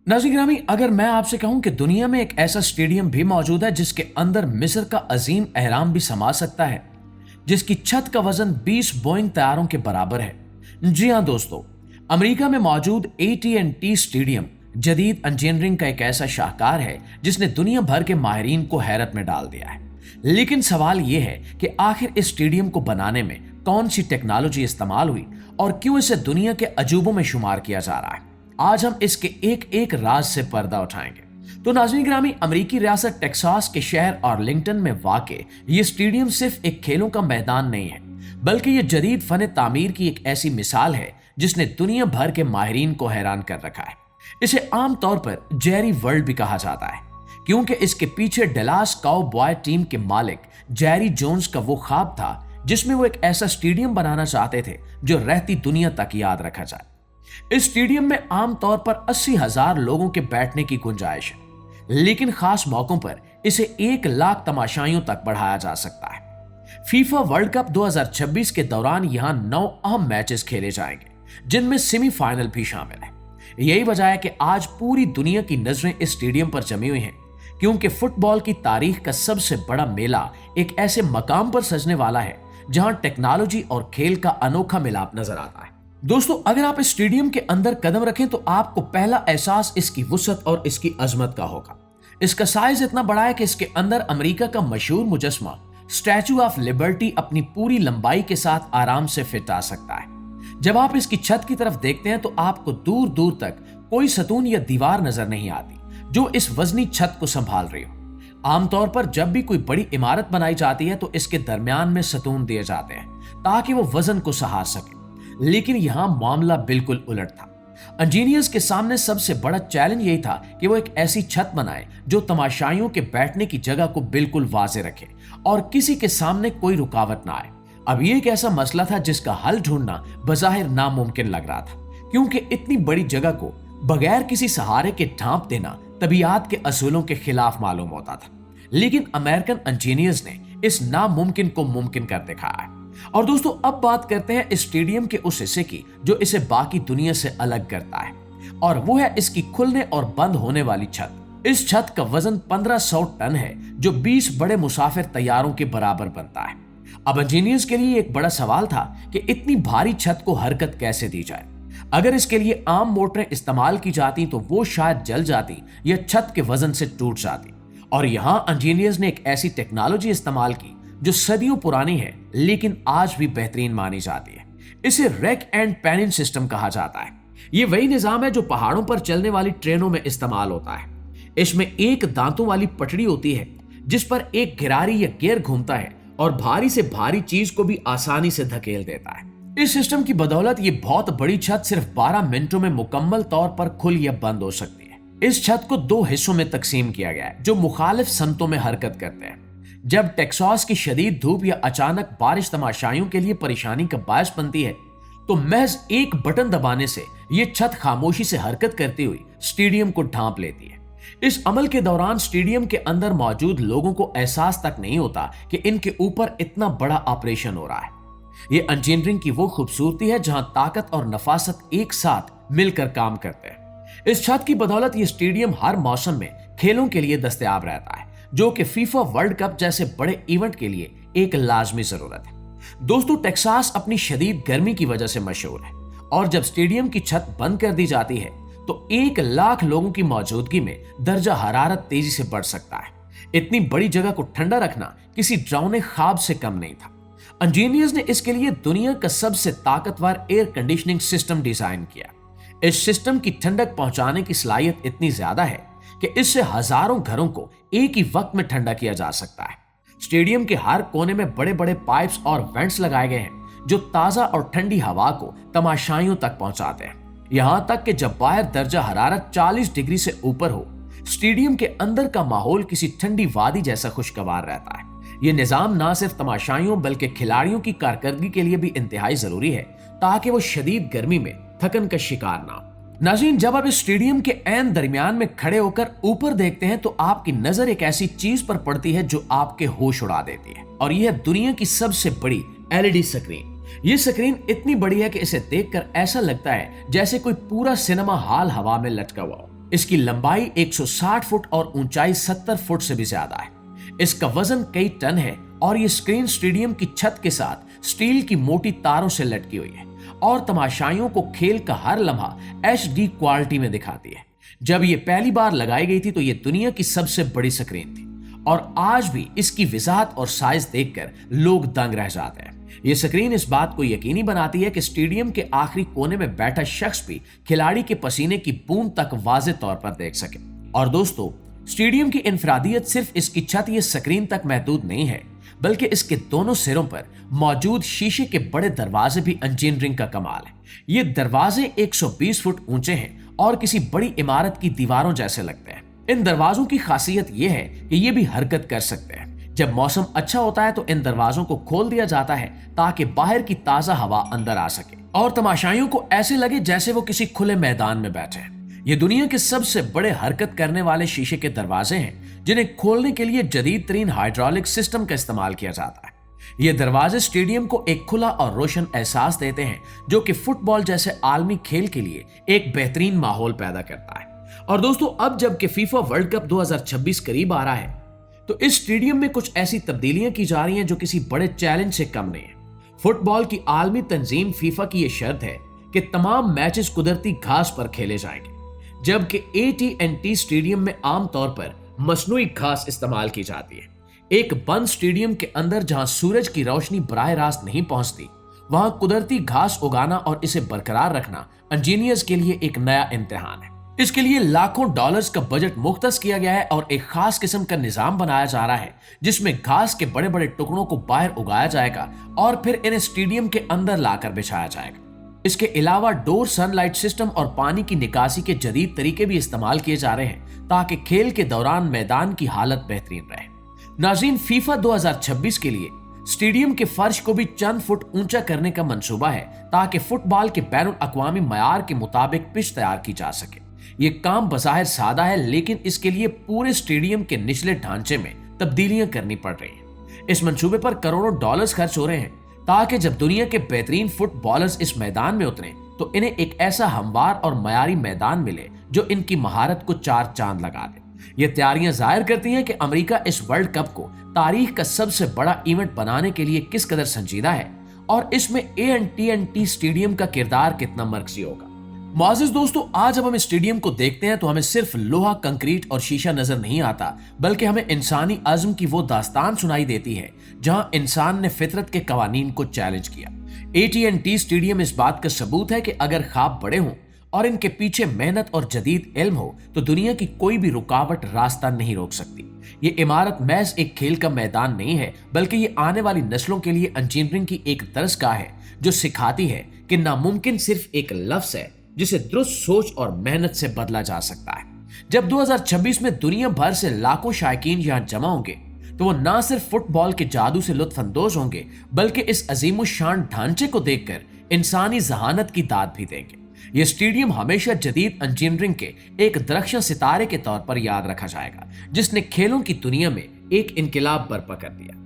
नाज़रीन गिरामी, अगर मैं आपसे कहूं कि दुनिया में एक ऐसा स्टेडियम भी मौजूद है जिसके अंदर मिस्र का अजीम एहराम भी समा सकता है, जिसकी छत का वजन 20 बोइंग तैयारों के बराबर है। जी हां दोस्तों, अमेरिका में मौजूद AT&T स्टेडियम जदीद इंजीनियरिंग का एक ऐसा शाहकार है जिसने दुनिया भर के माहिरीन को हैरत में डाल दिया है। लेकिन सवाल यह है कि आखिर इस स्टेडियम को बनाने में कौन सी टेक्नोलॉजी इस्तेमाल हुई और क्यों इसे दुनिया के अजूबों में शुमार किया जा रहा है। आज हम इसके एक एक राज से पर्दा उठाएंगे। तो नाज़रीन गिरामी, अमेरिकी रियासत टेक्सास के शहर आर्लिंगटन में वाक़े ये स्टेडियम सिर्फ एक खेलों का मैदान नहीं है, बल्कि ये जदीद फन तामीर की एक ऐसी मिसाल है जिसने दुनिया भर के माहिरीन को हैरान कर रखा है। इसे आमतौर पर जेरी वर्ल्ड भी कहा जाता है, क्योंकि इसके पीछे डलास काउबॉय टीम के मालिक जेरी जोन्स का वो ख्वाब था जिसमें वो एक ऐसा स्टेडियम बनाना चाहते थे जो रहती दुनिया तक याद रखा जाए। इस स्टेडियम में आमतौर पर 80,000 लोगों के बैठने की गुंजाइश है, लेकिन खास मौकों पर इसे 1 लाख तमाशाइयों तक बढ़ाया जा सकता है। फीफा वर्ल्ड कप 2026 के दौरान यहां 9 अहम मैचेस खेले जाएंगे, जिनमें सेमीफाइनल भी शामिल है। यही वजह है कि आज पूरी दुनिया की नजरें इस स्टेडियम पर जमी हुई हैं, क्योंकि फुटबॉल की तारीख का सबसे बड़ा मेला एक ऐसे मकाम पर सजने वाला है जहां टेक्नोलॉजी और खेल का अनोखा मिलाप नजर आता है। दोस्तों, अगर आप इस स्टेडियम के अंदर कदम रखें तो आपको पहला एहसास इसकी वुसअत और इसकी अजमत का होगा। इसका साइज इतना बड़ा है कि इसके अंदर अमेरिका का मशहूर मुजस्मा स्टैचू ऑफ लिबर्टी अपनी पूरी लंबाई के साथ आराम से फिट आ सकता है। जब आप इसकी छत की तरफ देखते हैं तो आपको दूर दूर तक कोई सतून या दीवार नजर नहीं आती जो इस वजनी छत को संभाल रही हो। आमतौर पर जब भी कोई बड़ी इमारत बनाई जाती है तो इसके दरमियान में सतून दिए जाते हैं ताकि वो वजन को सहार सके, लेकिन यहां मामला बिल्कुल उलट था। इंजीनियर्स के सामने सबसे बड़ा चैलेंज यही था कि वो एक ऐसी छत बनाए जो तमाशाइयों के बैठने की जगह को बिल्कुल वाज़े रखे और किसी के सामने कोई रुकावट ना आए। अब ये एक ऐसा मसला था जिसका हल ढूंढना बज़ाहिर नामुमकिन लग रहा था, क्योंकि इतनी बड़ी जगह को बगैर किसी सहारे के ढांप देना तबीयत के असूलों के खिलाफ मालूम होता था। लेकिन अमेरिकन इंजीनियर्स ने इस नामुमकिन को मुमकिन कर दिखाया है। और दोस्तों, अब बात करते हैं इस स्टेडियम के उस हिस्से की जो इसे बाकी दुनिया से अलग करता है, और वो है इसकी खुलने और बंद होने वाली छत। इस छत का वजन 1500 टन है, जो 20 बड़े मुसाफिर तैयारों के बराबर बनता है। अब इंजीनियर्स के लिए एक बड़ा सवाल था कि इतनी भारी छत को हरकत कैसे दी जाए। अगर इसके लिए आम मोटरें इस्तेमाल की जाती तो वो शायद जल जाती या छत के वजन से टूट जाती। और यहां इंजीनियर्स ने एक ऐसी टेक्नोलॉजी इस्तेमाल की जो सदियों पुरानी है लेकिन आज भी बेहतरीन मानी जाती है। इसे रैक एंड पैनिंग सिस्टम कहा जाता है। ये वही निजाम है जो पहाड़ों पर चलने वाली ट्रेनों में इस्तेमाल होता है। इसमें एक दांतों वाली पटड़ी होती है जिस पर एक गिरारी या गियर घूमता है और भारी से भारी चीज को भी आसानी से धकेल देता है। इस सिस्टम की बदौलत ये बहुत बड़ी छत सिर्फ 12 मिनटों में मुकम्मल तौर पर खुल या बंद हो सकती है। इस छत को 2 हिस्सों में तकसीम किया गया है जो मुखालिफ समतों में हरकत करते हैं। जब टेक्सास की शदीद धूप या अचानक बारिश तमाशाइयों के लिए परेशानी का बायस बनती है तो महज एक बटन दबाने से यह छत खामोशी से हरकत करती हुई स्टेडियम को ढांप लेती है। इस अमल के दौरान स्टेडियम के अंदर मौजूद लोगों को एहसास तक नहीं होता कि इनके ऊपर इतना बड़ा ऑपरेशन हो रहा है। यह इंजीनियरिंग की वो खूबसूरती है जहां ताकत और नफासत एक साथ मिलकर काम करते हैं। इस छत की बदौलत यह स्टेडियम हर मौसम में खेलों के लिए दस्तयाब रहता है, जो कि फीफा वर्ल्ड कप जैसे बड़े इवेंट के लिए एक लाजमी जरूरत है। दोस्तों, टेक्सास अपनी शदीद गर्मी की वजह से मशहूर है, और जब स्टेडियम की छत बंद कर दी जाती है तो 1 लाख लोगों की मौजूदगी में दर्जा हरारत तेजी से बढ़ सकता है। इतनी बड़ी जगह को ठंडा रखना किसी डरावने ख्वाब से कम नहीं था। इंजीनियर्स ने इसके लिए दुनिया का सबसे ताकतवर एयर कंडीशनिंग सिस्टम डिजाइन किया। इस सिस्टम की ठंडक पहुंचाने की सलाहियत इतनी ज्यादा है कि इससे हजारों घरों को एक ही वक्त में ठंडा किया जा सकता है। स्टेडियम के हर कोने में बड़े बड़े पाइप्स और वेंट्स लगाए गए हैं जो ताजा और ठंडी हवा को तमाशाइयों तक पहुंचाते हैं। यहां तक कि जब बाहर दर्जा हरारत 40 डिग्री से ऊपर हो, स्टेडियम के अंदर का माहौल किसी ठंडी वादी जैसा खुशगवार रहता है। यह निजाम न सिर्फ तमाशाइयों बल्कि खिलाड़ियों की कारकर्दगी के लिए भी इंतहाई जरूरी है ताकि वो शदीद गर्मी में थकन का शिकार ना हो। नाज़रीन, जब आप इस स्टेडियम के ऐन दरमियान में खड़े होकर ऊपर देखते हैं तो आपकी नजर एक ऐसी चीज पर पड़ती है जो आपके होश उड़ा देती है, और यह है दुनिया की सबसे बड़ी LED स्क्रीन। ये स्क्रीन इतनी बड़ी है कि इसे देखकर ऐसा लगता है जैसे कोई पूरा सिनेमा हॉल हवा में लटका हुआ हो। इसकी लंबाई 160 फुट और ऊंचाई 70 फुट से भी ज्यादा है। इसका वजन कई टन है और ये स्क्रीन स्टेडियम की छत के साथ स्टील की मोटी तारों से लटकी हुई है और तमाशाइयों को खेल का हर लम्हा HD क्वालिटी में दिखाती है। जब ये पहली बार लगाई गई थी तो ये दुनिया की सबसे बड़ी स्क्रीन थी और आज भी इसकी विजात और साइज देखकर लोग दंग रह जाते हैं। ये स्क्रीन इस बात को यकीनी बनाती है कि स्टेडियम के आखिरी कोने में बैठा शख्स भी खिलाड़ी के पसीने की बूंद तक वाज़ेह तौर पर देख सके। और दोस्तों, स्टेडियम की इनफरादियत सिर्फ इसकी छत या स्क्रीन तक महदूद नहीं है, बल्कि इसके दोनों सिरों पर मौजूद शीशे के बड़े दरवाजे भी इंजीनियरिंग का कमाल है। ये दरवाजे 120 फुट ऊंचे हैं और किसी बड़ी इमारत की दीवारों जैसे लगते हैं। इन दरवाजों की खासियत यह है कि ये भी हरकत कर सकते हैं। जब मौसम अच्छा होता है तो इन दरवाजों को खोल दिया जाता है ताकि बाहर की ताजा हवा अंदर आ सके और तमाशाइयों को ऐसे लगे जैसे वो किसी खुले मैदान में बैठे हैं। ये दुनिया के सबसे बड़े हरकत करने वाले शीशे के दरवाजे हैं जिन्हें खोलने के लिए जदीद तरीन हाइड्रोलिक सिस्टम का इस्तेमाल किया जाता है। ये दरवाजे स्टेडियम को एक खुला और रोशन एहसास देते हैं जो कि फुटबॉल जैसे आलमी खेल के लिए एक बेहतरीन माहौल पैदा करता है। और दोस्तों, अब जबकि फीफा वर्ल्ड कप 2026 करीब आ रहा है तो इस स्टेडियम में कुछ ऐसी तब्दीलियां की जा रही हैं जो किसी बड़े चैलेंज से कम नहीं है। फुटबॉल की आलमी तंजीम फीफा की यह शर्त है कि तमाम मैचेस कुदरती घास पर खेले जाएंगे, जबकि AT&T स्टेडियम में आमतौर पर मसनूई घास इस्तेमाल की जाती है। एक बंद स्टेडियम के अंदर जहां सूरज की रोशनी बराह रास्त नहीं पहुंचती, वहां कुदरती घास उगाना और इसे बरकरार रखना इंजीनियर्स के लिए एक नया इम्तिहान है। इसके लिए लाखों डॉलर्स का बजट मुख्तस किया गया है और एक खास किस्म का निजाम बनाया जा रहा है जिसमें घास के बड़े बड़े टुकड़ों को बाहर उगाया जाएगा और फिर इन्हें स्टेडियम के अंदर लाकर बिछाया जाएगा। इसके अलावा डोर सनलाइट सिस्टम और पानी की निकासी के जदीद तरीके भी इस्तेमाल किए जा रहे हैं ताकि खेल के दौरान मैदान की हालत बेहतरीन रहे। नाज़रीन, फीफा 2026 के लिए स्टेडियम के फर्श को भी चंद फुट ऊंचा करने का मंसूबा है ताकि फुटबॉल के बैनुल अक़वामी मयार के मुताबिक पिच तैयार की जा सके। ये काम बज़ाहिर सादा है, लेकिन इसके लिए पूरे स्टेडियम के निचले ढांचे में तब्दीलियां करनी पड़ रही हैं। इस मंसूबे पर करोड़ों डॉलर्स खर्च हो रहे हैं ताकि जब दुनिया के बेहतरीन फुटबॉलर्स इस मैदान में उतरें तो इन्हें एक ऐसा हमवार और मयारी मैदान मिले जो इनकी महारत को चार चांद लगा दे। ये तैयारियां जाहिर करती हैं कि अमेरिका इस वर्ल्ड कप को तारीख का सबसे बड़ा इवेंट बनाने के लिए किस कदर संजीदा है और इसमें AT&T स्टेडियम का किरदार कितना मरकजी होगा। मुआज़िज़ दोस्तों, आज जब हम स्टेडियम को देखते हैं तो हमें सिर्फ लोहा, कंक्रीट और शीशा नजर नहीं आता, बल्कि हमें इंसानी अज़्म की वो दास्तान सुनाई देती है जहां इंसान ने फितरत के कवानीन को चैलेंज किया। AT&T स्टेडियम इस बात का सबूत है कि अगर ख्वाब बड़े हों और इनके पीछे मेहनत और जदीद इल्म हो तो दुनिया की कोई भी रुकावट रास्ता नहीं रोक सकती। ये इमारत महज एक खेल का मैदान नहीं है, बल्कि ये आने वाली नस्लों के लिए इंजीनियरिंग की एक दरसगाह है जो सिखाती है कि नामुमकिन सिर्फ एक लफ्ज है जिसे दुरुस्त सोच और मेहनत से बदला जा सकता है। जब 2026 में दुनिया भर से लाखों शायकीन यहाँ जमा होंगे तो वो ना सिर्फ फुटबॉल के जादू से लुत्फ अंदोज होंगे, बल्कि इस अजीम शान ढांचे को देखकर इंसानी जहानत की दाद भी देंगे। ये स्टेडियम हमेशा जदीद इंजीनियरिंग के एक दरख्शां सितारे के तौर पर याद रखा जाएगा जिसने खेलों की दुनिया में एक इनकलाब बर्पा कर दिया।